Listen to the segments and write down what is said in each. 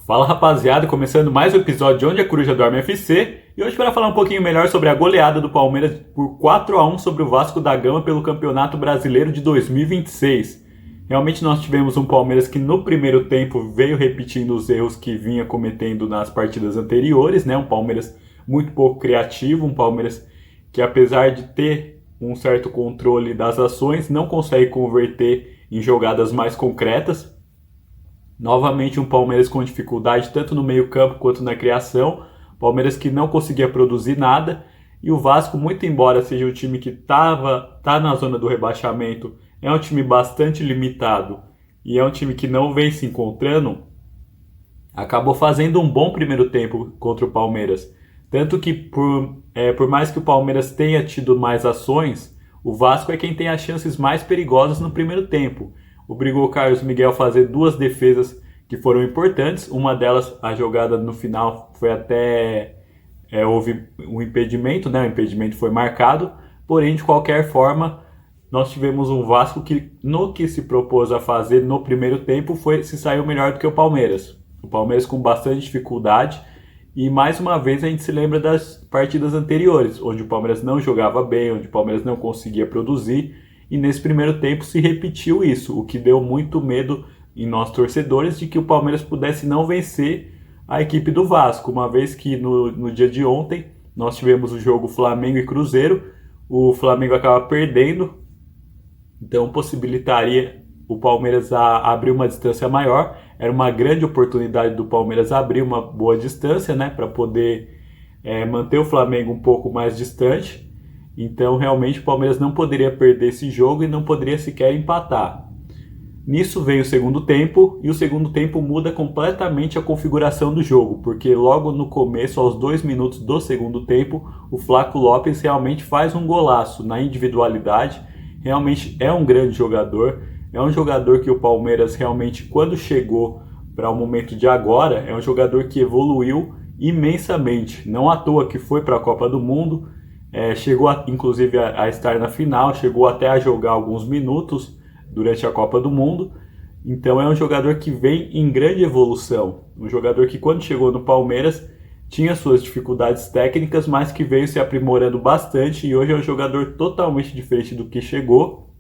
Fala rapaziada, começando mais um episódio de Onde a Coruja Dorme FC e hoje para falar um pouquinho melhor sobre a goleada do Palmeiras por 4-1 sobre o Vasco da Gama pelo Campeonato Brasileiro de 2026. Realmente nós tivemos um Palmeiras que no primeiro tempo veio repetindo os erros que vinha cometendo nas partidas anteriores, né? Um Palmeiras muito pouco criativo, um Palmeiras que apesar de ter um certo controle das ações, não consegue converter em jogadas mais concretas. Novamente um Palmeiras com dificuldade tanto no meio-campo quanto na criação. Palmeiras que não conseguia produzir nada. E o Vasco, muito embora seja um time que tá na zona do rebaixamento, é um time bastante limitado e é um time que não vem se encontrando, acabou fazendo um bom primeiro tempo contra o Palmeiras. Tanto que por mais que o Palmeiras tenha tido mais ações, o Vasco é quem tem as chances mais perigosas no primeiro tempo. Obrigou o Carlos Miguel a fazer duas defesas que foram importantes. Uma delas, a jogada no final, foi até... houve um impedimento, né? O impedimento foi marcado. Porém, de qualquer forma, nós tivemos um Vasco que, no que se propôs a fazer no primeiro tempo, se saiu melhor do que o Palmeiras. O Palmeiras com bastante dificuldade. E mais uma vez a gente se lembra das partidas anteriores, onde o Palmeiras não jogava bem, onde o Palmeiras não conseguia produzir. E nesse primeiro tempo se repetiu isso, o que deu muito medo em nós torcedores de que o Palmeiras pudesse não vencer a equipe do Vasco, uma vez que no dia de ontem nós tivemos o jogo Flamengo e Cruzeiro, o Flamengo acaba perdendo, então possibilitaria o Palmeiras a abrir uma distância maior. Era uma grande oportunidade do Palmeiras abrir uma boa distância, né, para poder manter o Flamengo um pouco mais distante. Então, realmente, o Palmeiras não poderia perder esse jogo e não poderia sequer empatar. Nisso vem o segundo tempo, e o segundo tempo muda completamente a configuração do jogo, porque logo no começo, aos 2 minutos do segundo tempo, o Flaco Lopes realmente faz um golaço na individualidade. Realmente é um grande jogador, é um jogador que o Palmeiras realmente, quando chegou para o momento de agora, é um jogador que evoluiu imensamente. Não à toa que foi para a Copa do Mundo, chegou inclusive a estar na final, chegou até a jogar alguns minutos durante a Copa do Mundo. Então é um jogador que vem em grande evolução, um jogador que quando chegou no Palmeiras tinha suas dificuldades técnicas, mas que veio se aprimorando bastante e hoje é um jogador totalmente diferente do que chegou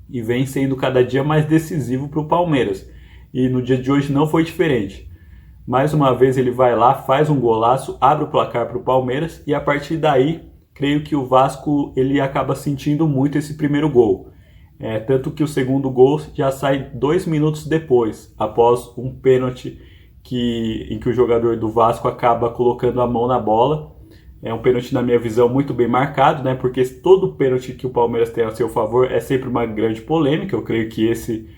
e vem sendo cada dia mais decisivo para o Palmeiras. E no dia de hoje não foi diferente. Mais uma vez ele vai lá, faz um golaço, abre o placar para o Palmeiras e a partir daí creio que o Vasco ele acaba sentindo muito esse primeiro gol. Tanto que o segundo gol já sai 2 minutos depois, após um pênalti em que o jogador do Vasco acaba colocando a mão na bola. É um pênalti, na minha visão, muito bem marcado, né? Porque todo pênalti que o Palmeiras tem a seu favor é sempre uma grande polêmica. Eu creio que esse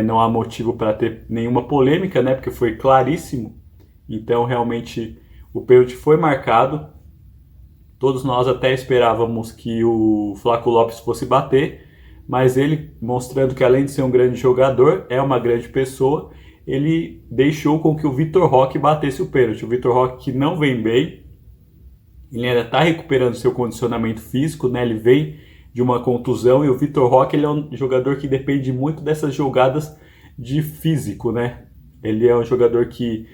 não há motivo para ter nenhuma polêmica, né? Porque foi claríssimo. Então, realmente, o pênalti foi marcado. Todos nós até esperávamos que o Flaco Lopes fosse bater, mas ele, mostrando que além de ser um grande jogador, é uma grande pessoa, ele deixou com que o Vitor Roque batesse o pênalti. O Vitor Roque que não vem bem, ele ainda está recuperando seu condicionamento físico, né? Ele vem de uma contusão e o Vitor Roque ele é um jogador que depende muito dessas jogadas de físico, né? Ele é um jogador que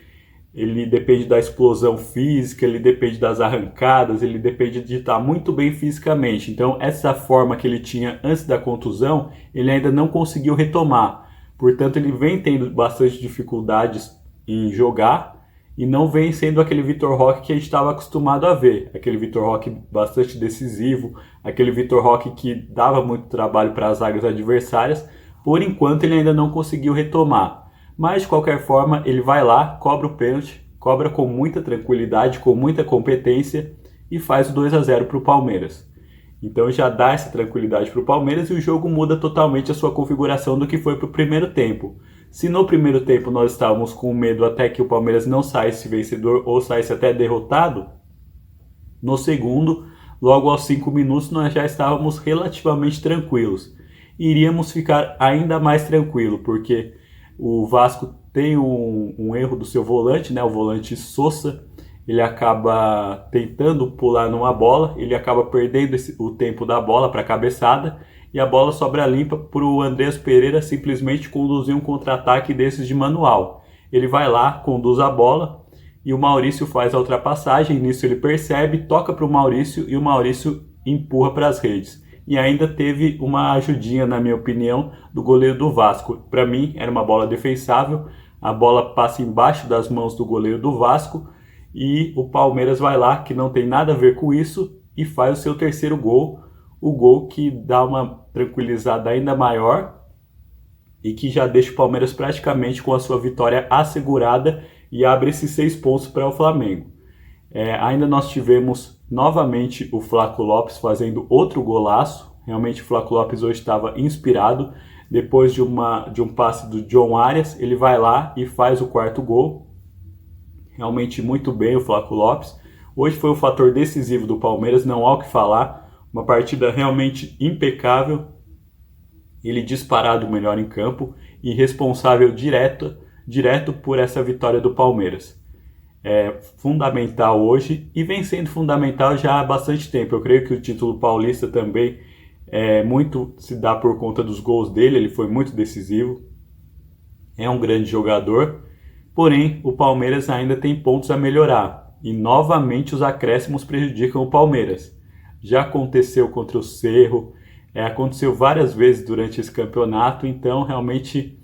ele depende da explosão física, ele depende das arrancadas, ele depende de estar muito bem fisicamente. Então, essa forma que ele tinha antes da contusão, ele ainda não conseguiu retomar. Portanto, ele vem tendo bastante dificuldades em jogar e não vem sendo aquele Vitor Roque que a gente estava acostumado a ver. Aquele Vitor Roque bastante decisivo, aquele Vitor Roque que dava muito trabalho para as zagas adversárias. Por enquanto, ele ainda não conseguiu retomar. Mas, de qualquer forma, ele vai lá, cobra o pênalti, cobra com muita tranquilidade, com muita competência e faz o 2-0 para o Palmeiras. Então já dá essa tranquilidade para o Palmeiras e o jogo muda totalmente a sua configuração do que foi para o primeiro tempo. Se no primeiro tempo nós estávamos com medo até que o Palmeiras não saísse vencedor ou saísse até derrotado, no segundo, logo aos 5 minutos, nós já estávamos relativamente tranquilos. E iríamos ficar ainda mais tranquilo, porque o Vasco tem um erro do seu volante, né? O volante Sosa, ele acaba tentando pular numa bola, ele acaba perdendo o tempo da bola para a cabeçada e a bola sobra limpa para o Andreas Pereira simplesmente conduzir um contra-ataque desses de manual. ele vai lá, conduz a bola e o Maurício faz a ultrapassagem. Nisso ele percebe, toca para o Maurício e o Maurício empurra para as redes. E ainda teve uma ajudinha, na minha opinião, do goleiro do Vasco. Para mim, era uma bola defensável, a bola passa embaixo das mãos do goleiro do Vasco e o Palmeiras vai lá, que não tem nada a ver com isso, e faz o seu terceiro gol, o gol que dá uma tranquilizada ainda maior e que já deixa o Palmeiras praticamente com a sua vitória assegurada e abre esses 6 pontos para o Flamengo. Ainda nós tivemos novamente o Flaco Lopes fazendo outro golaço. Realmente o Flaco Lopes hoje estava inspirado. Depois de um passe do John Arias, ele vai lá e faz o quarto gol. Realmente muito bem o Flaco Lopes. Hoje foi o fator decisivo do Palmeiras, não há o que falar. Uma partida realmente impecável. Ele disparado o melhor em campo e responsável direto por essa vitória do Palmeiras. É fundamental hoje e vem sendo fundamental já há bastante tempo. Eu creio que o título paulista também muito se dá por conta dos gols dele, ele foi muito decisivo, é um grande jogador, porém o Palmeiras ainda tem pontos a melhorar e novamente os acréscimos prejudicam o Palmeiras. Já aconteceu contra o Cerro, aconteceu várias vezes durante esse campeonato, então realmente...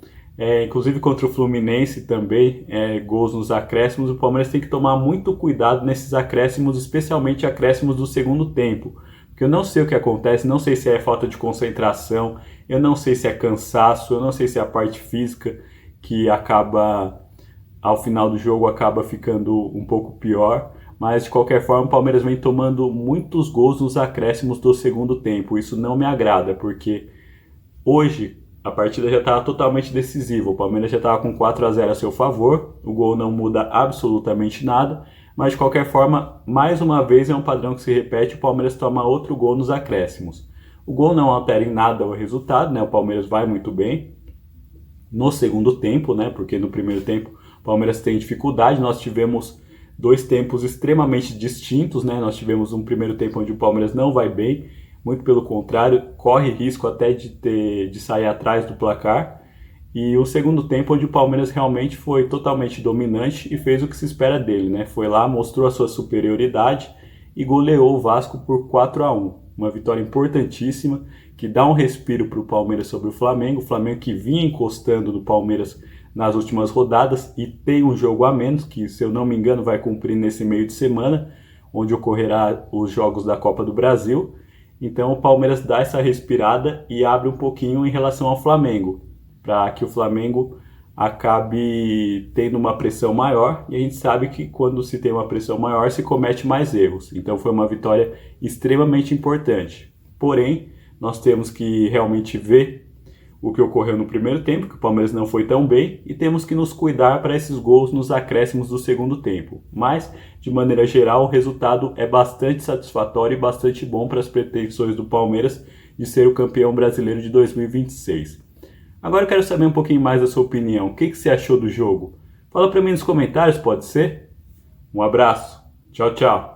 inclusive contra o Fluminense também, gols nos acréscimos, o Palmeiras tem que tomar muito cuidado nesses acréscimos, especialmente acréscimos do segundo tempo, porque eu não sei o que acontece, não sei se é falta de concentração, eu não sei se é cansaço, eu não sei se é a parte física que acaba, ao final do jogo, acaba ficando um pouco pior, mas de qualquer forma o Palmeiras vem tomando muitos gols nos acréscimos do segundo tempo, isso não me agrada, porque hoje a partida já estava totalmente decisiva, o Palmeiras já estava com 4-0 a seu favor, o gol não muda absolutamente nada, mas de qualquer forma, mais uma vez é um padrão que se repete, o Palmeiras toma outro gol nos acréscimos. O gol não altera em nada o resultado, né? O Palmeiras vai muito bem no segundo tempo, né? Porque no primeiro tempo o Palmeiras tem dificuldade, nós tivemos 2 tempos extremamente distintos, né? Nós tivemos um primeiro tempo onde o Palmeiras não vai bem, muito pelo contrário, corre risco até de sair atrás do placar. E o segundo tempo onde o Palmeiras realmente foi totalmente dominante e fez o que se espera dele, né? Foi lá, mostrou a sua superioridade e goleou o Vasco por 4-1. Uma vitória importantíssima que dá um respiro para o Palmeiras sobre o Flamengo que vinha encostando do Palmeiras nas últimas rodadas e tem um jogo a menos, que se eu não me engano vai cumprir nesse meio de semana, onde ocorrerá os jogos da Copa do Brasil. Então o Palmeiras dá essa respirada e abre um pouquinho em relação ao Flamengo, para que o Flamengo acabe tendo uma pressão maior, e a gente sabe que quando se tem uma pressão maior se comete mais erros. Então foi uma vitória extremamente importante. Porém, nós temos que realmente ver o que ocorreu no primeiro tempo, que o Palmeiras não foi tão bem, e temos que nos cuidar para esses gols nos acréscimos do segundo tempo. Mas, de maneira geral, o resultado é bastante satisfatório e bastante bom para as pretensões do Palmeiras de ser o campeão brasileiro de 2026. Agora eu quero saber um pouquinho mais da sua opinião. O que você achou do jogo? Fala para mim nos comentários, pode ser? Um abraço. Tchau, tchau.